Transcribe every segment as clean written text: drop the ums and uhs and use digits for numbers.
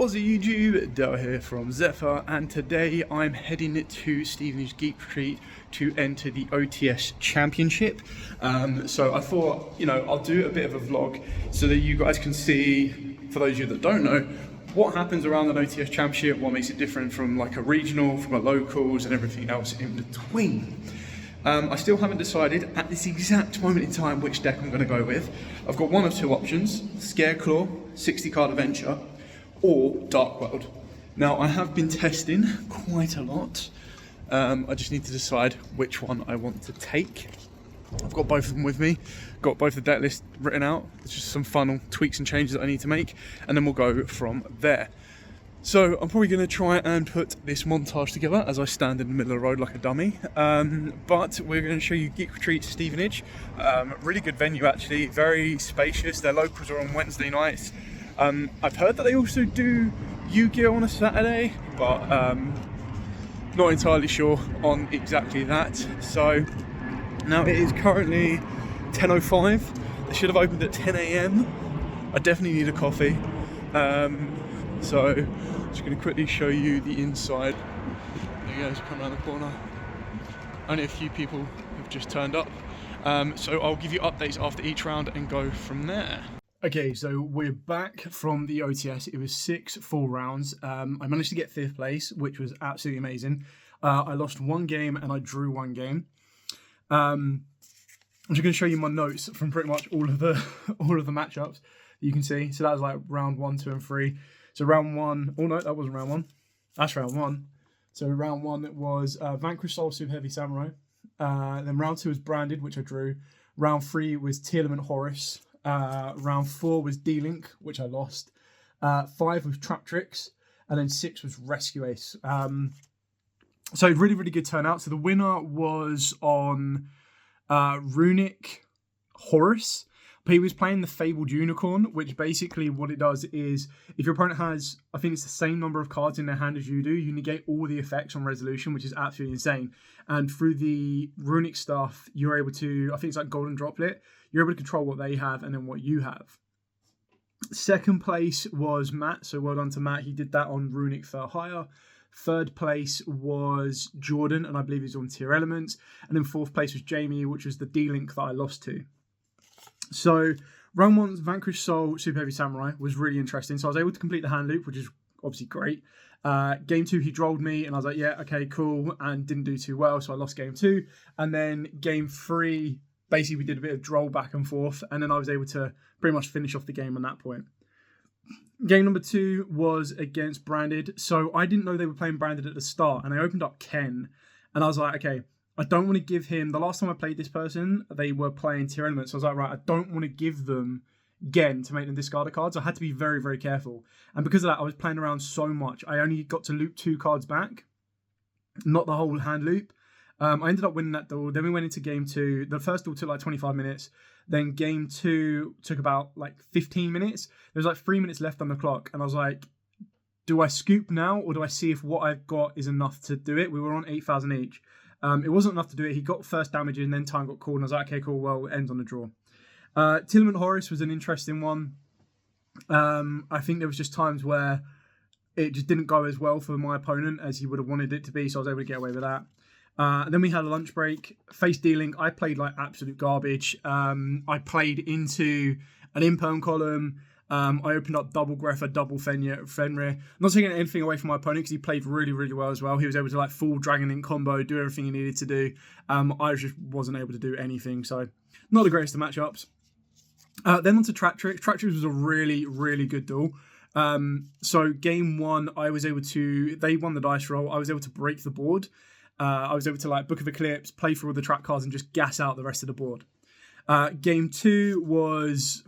What's up YouTube, Dell here from Zephyr, and today I'm heading to Stevenage Geek Retreat to enter the OTS Championship. So I thought, I'll do a bit of a vlog so that you guys can see, for those of you that don't know, what happens around an OTS Championship, what makes it different from like a regional, from a locals and everything else in between. I still haven't decided at this exact moment in time which deck I'm going to go with. I've got one of two options: Scareclaw, 60 card adventure, or Darkworld. Now I have been testing quite a lot. I just need to decide which one I want to take. I've got both of them with me, got both the deck list written out. There's just some final tweaks and changes that I need to make, and then we'll go from there. So I'm probably going to try and put this montage together as I stand in the middle of the road like a dummy. But we're going to show you Geek Retreat Stevenage. Really good venue actually, very spacious. Their locals are on Wednesday nights. I've heard that they also do Yugioh on a Saturday, but not entirely sure on exactly that. So now it is currently 10:05. They should have opened at 10 AM. I definitely need a coffee. So just going to quickly show you the inside. There you guys come around the corner. Only a few people have just turned up. So I'll give you updates after each round and go from there. Okay, so we're back from the OTS. It was 6 full rounds. I managed to get 5th place, which was absolutely amazing. I lost one game and I drew one game. I'm just going to show you my notes from pretty much all of the matchups you can see. So that was like round 1, 2, and 3. So round 1, oh no, that wasn't round 1. That's round 1. So round 1 was Vanquish Soul Super Heavy Samurai. Then round 2 was Branded, which I drew. Round 3 was Tier Element Horus. Round 4 was D-Link, which I lost. 5 was Trap Tricks. And then 6 was Rescue Ace. So really, really good turnout. So the winner was on Runic Horus. But he was playing the Fabled Unicorn, which basically what it does is, if your opponent has, I think it's the same number of cards in their hand as you do, you negate all the effects on resolution, which is absolutely insane. And through the Runic stuff, you're able to, I think it's like Golden Droplet, you're able to control what they have and then what you have. Second place was Matt, so well done to Matt. He did that on Runic for hire. Third place was Jordan, and I believe he's on Tier Elements. And then fourth place was Jamie, which was the D-Link that I lost to. So round 1's Vanquish Soul Super Heavy Samurai was really interesting. So I was able to complete the hand loop, which is obviously great. Game 2, he drolled me, and I was like, yeah, okay, cool, and didn't do too well, so I lost game 2. And then game 3, basically we did a bit of droll back and forth, and then I was able to pretty much finish off the game on that point. Game number 2 was against Branded. So I didn't know they were playing Branded at the start, and I opened up Ken, and I was like, okay, I don't want to give him, the last time I played this person, they were playing Tier Elements. So I was like, right, I don't want to give them Gen to make them discard a card. So I had to be very, very careful. And because of that, I was playing around so much. I only got to loop 2 cards back, not the whole hand loop. I ended up winning that duel. Then we went into game 2. The first duel took like 25 minutes. Then game 2 took about like 15 minutes. There was like 3 minutes left on the clock. And I was like, do I scoop now, or do I see if what I've got is enough to do it? We were on 8,000 each. It wasn't enough to do it. He got first damage and then time got called, and I was like, okay, cool, well, it ends on the draw. Tillman Horus was an interesting one. I think there was just times where it just didn't go as well for my opponent as he would have wanted it to be, so I was able to get away with that. Then we had a lunch break. Face Dealing, I played like absolute garbage. I played into an Imperm column. I opened up double Greffa, double Fenrir. Not taking anything away from my opponent because he played really, really well as well. He was able to like full Dragon Link combo, do everything he needed to do. I just wasn't able to do anything, so not the greatest of matchups. Then on to Trap Tricks. Trap Tricks was a really, really good duel. So game 1, I was able to, they won the dice roll. I was able to break the board. I was able to like Book of Eclipse, play through all the trap cards and just gas out the rest of the board. Game 2 was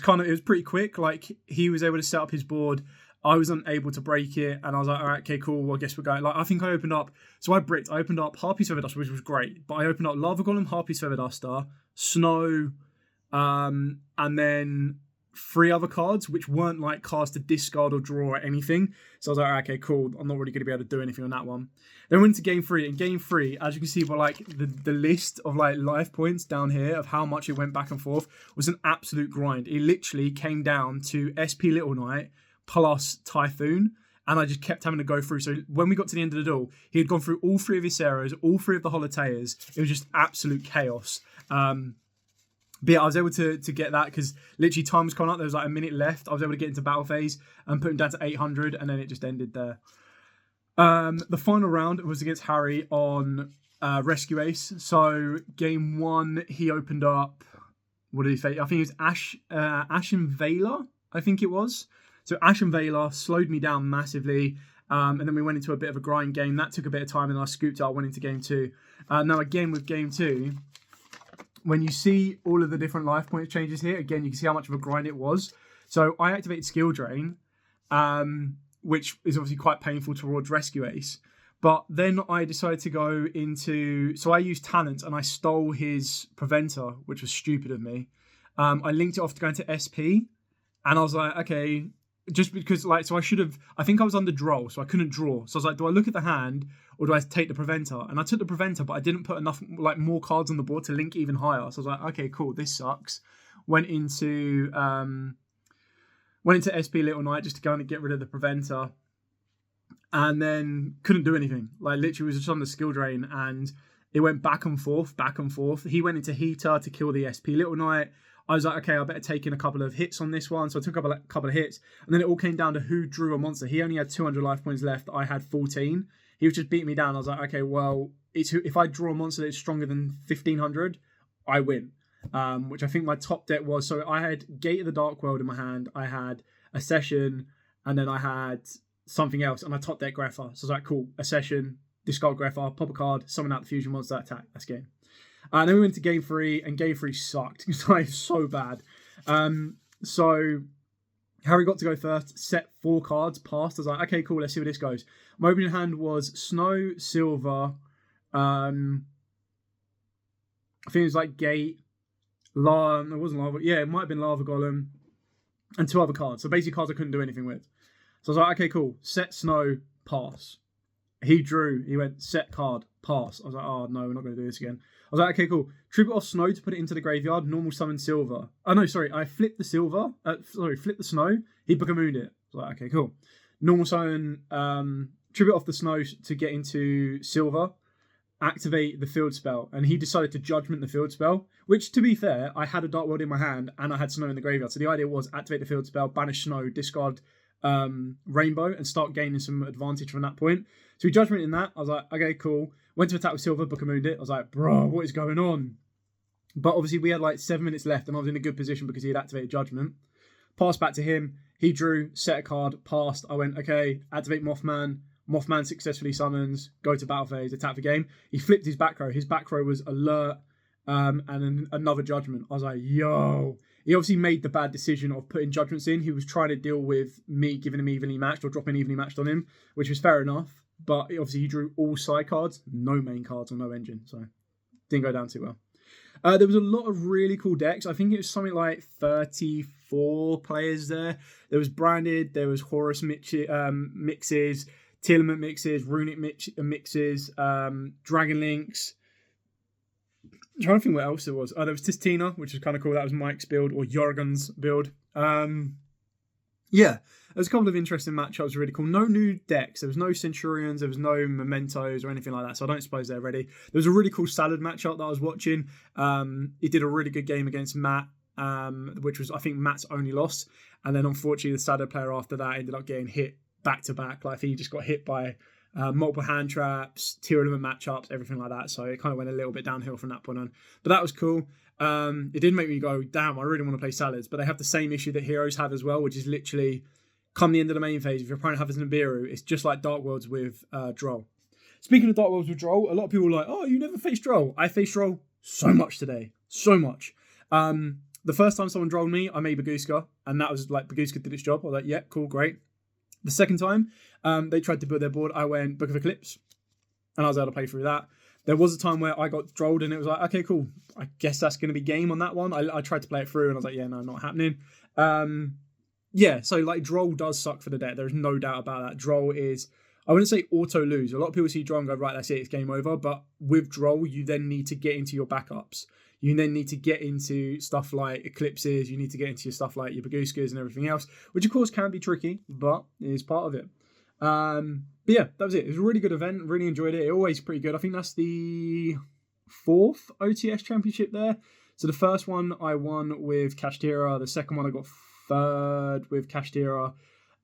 kind of, it was pretty quick. Like he was able to set up his board. I was unable to break it, and I was like, all right, okay, cool. Well, I guess we're going. Like I think I opened up. So I bricked. I opened up Harpy's Feather Duster, which was great. But I opened up Lava Golem, Harpy's Feather Duster, Snow, and then 3 other cards, which weren't like cards to discard or draw or anything. So I was like, all right, okay, cool. I'm not really going to be able to do anything on that one. Then we went to game 3. And game 3, as you can see by like the list of like life points down here of how much it went back and forth was an absolute grind. It literally came down to SP Little Knight plus Typhoon, and I just kept having to go through. So when we got to the end of the duel, he had gone through all 3 of his Ceros, all 3 of the Holoteas. It was just absolute chaos. But yeah, I was able to get that because literally time was coming up. There was like a minute left. I was able to get into battle phase and put him down to 800, and then it just ended there. The final round was against Harry on Rescue Ace. So game 1, he opened up. What did he face? I think it was Ashen Veiler, I think it was. So Ashen Veiler slowed me down massively. And then we went into a bit of a grind game. That took a bit of time, and I scooped it. I went into game 2. Now, again, with game 2, when you see all of the different life points changes here, again, you can see how much of a grind it was. So I activated Skill Drain, which is obviously quite painful towards Rescue Ace. But then I decided to go into... So I used Talent, and I stole his Preventer, which was stupid of me. I linked it off to go into SP, and I was like, okay, just because, like, so I should have... I think I was under draw, so I couldn't draw. So I was like, do I look at the hand, or do I take the Preventer? And I took the Preventer, but I didn't put enough, like, more cards on the board to link even higher. So I was like, okay, cool, this sucks. Went into SP Little Knight just to go and get rid of the Preventer. And then couldn't do anything. Like, literally was just on the skill drain, and it went back and forth. He went into Heater to kill the SP Little Knight. I was like, okay, I better take in a couple of hits on this one. So I took a couple of hits, and then it all came down to who drew a monster. He only had 200 life points left. I had 14. He was just beating me down. I was like, okay, well, if I draw a monster that's stronger than 1500, I win. Which I think my top deck was. So I had Gate of the Darkworld in my hand. I had a Session, and then I had something else, and I top deck Greffer. So I was like, cool, a Session, discard Greffer, pop a card, summon out the fusion monster, attack. That's game. And then we went to game 3, and game 3 sucked. It was so bad. So Harry got to go first, set 4 cards, passed. I was like, okay, cool, let's see where this goes. My opening hand was Snow, Silver, I think it was like Gate, it wasn't Lava, yeah, it might have been Lava Golem, and 2 other cards. So basically cards I couldn't do anything with. So I was like, okay, cool, set Snow, pass. He drew, he went, set card, pass. I was like, oh no, we're not going to do this again. I was like, okay, cool. Tribute off Snow to put it into the graveyard. Normal summon Silver. Oh, no, sorry. I flipped the Silver. Flipped the Snow. He Bookamooned it. I was like, okay, cool. Normal summon, Tribute off the Snow to get into Silver. Activate the field spell. And he decided to Judgment the field spell. Which, to be fair, I had a Dark World in my hand and I had Snow in the graveyard. So the idea was activate the field spell, banish Snow, discard Rainbow, and start gaining some advantage from that point. So we Judgment in that. I was like, okay, cool. Went to attack with Silver, Bookamooned it. I was like, bro, what is going on? But obviously we had like 7 minutes left, and I was in a good position because he had activated Judgment. Passed back to him. He drew, set a card, passed. I went, okay, activate Mothman. Mothman successfully summons, go to battle phase, attack the game. He flipped his back row. His back row was Alert and then another Judgment. I was like, yo. He obviously made the bad decision of putting Judgments in. He was trying to deal with me giving him evenly matched or dropping evenly matched on him, which was fair enough. But obviously he drew all side cards, no main cards or no engine. So didn't go down too well. There was a lot of really cool decks. I think it was something like 34 players there. There was Branded, there was Horus mixes, Tearlament mixes, Runic mixes, Dragon Links. I'm trying to think what else there was. There was Tistina, which was kind of cool. That was Mike's build, or Jorgen's build. Yeah, there's a couple of interesting matchups, really cool. No new decks. There was no Centurions, there was no Mementos or anything like that, so I don't suppose they're ready. There was a really cool Salad matchup that I was watching. He did a really good game against Matt, which was, I think, Matt's only loss. And then, unfortunately, the Salad player after that ended up getting hit back-to-back. Like, I think he just got hit by multiple hand traps, tier element matchups, everything like that. So it kind of went a little bit downhill from that point on. But that was cool. It did make me go, damn, I really want to play Salads. But they have the same issue that Heroes have as well, which is literally, come the end of the main phase, if your opponent has an Nibiru, it's just like Dark Worlds with Droll. Speaking of Dark Worlds with Droll, a lot of people are like, oh, you never faced Droll. I faced Droll so much today. So much. The first time someone drolled me, I made Baguska. And that was like, Baguska did its job. I was like, yeah, cool, great. The second time, they tried to build their board. I went Book of Eclipse, and I was able to play through that. There was a time where I got drolled, and it was like, okay, cool. I guess that's going to be game on that one. I tried to play it through, and I was like, yeah, no, not happening. Yeah, so like Droll does suck for the deck. There's no doubt about that. Droll is, I wouldn't say auto lose. A lot of people see Droll and go, right, that's it, it's game over. But with Droll, you then need to get into your backups. You then need to get into stuff like eclipses. You need to get into your stuff like your Baguskas and everything else, which of course can be tricky, but it is part of it. But yeah, that was it. It was a really good event. Really enjoyed it. It always pretty good. I think that's the 4th OTS championship there. So the first one I won with Kashtira. The second one I got 3rd with Kashtira.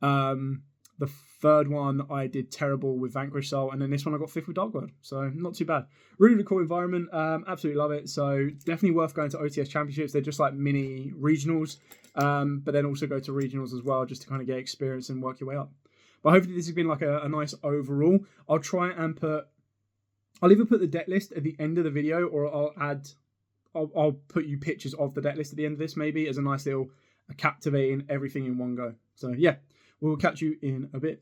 The 3rd one I did terrible with Vanquish Soul, and then this one I got 5th with Darkworld. So not too bad. Really, really cool environment. Absolutely love it. So definitely worth going to OTS championships. They're just like mini regionals, but then also go to regionals as well, just to kind of get experience and work your way up. But hopefully this has been like a nice overall. I'll try and I'll either put the deck list at the end of the video, or I'll put you pictures of the deck list at the end of this, maybe as a nice little captivating everything in one go. So yeah, we'll catch you in a bit.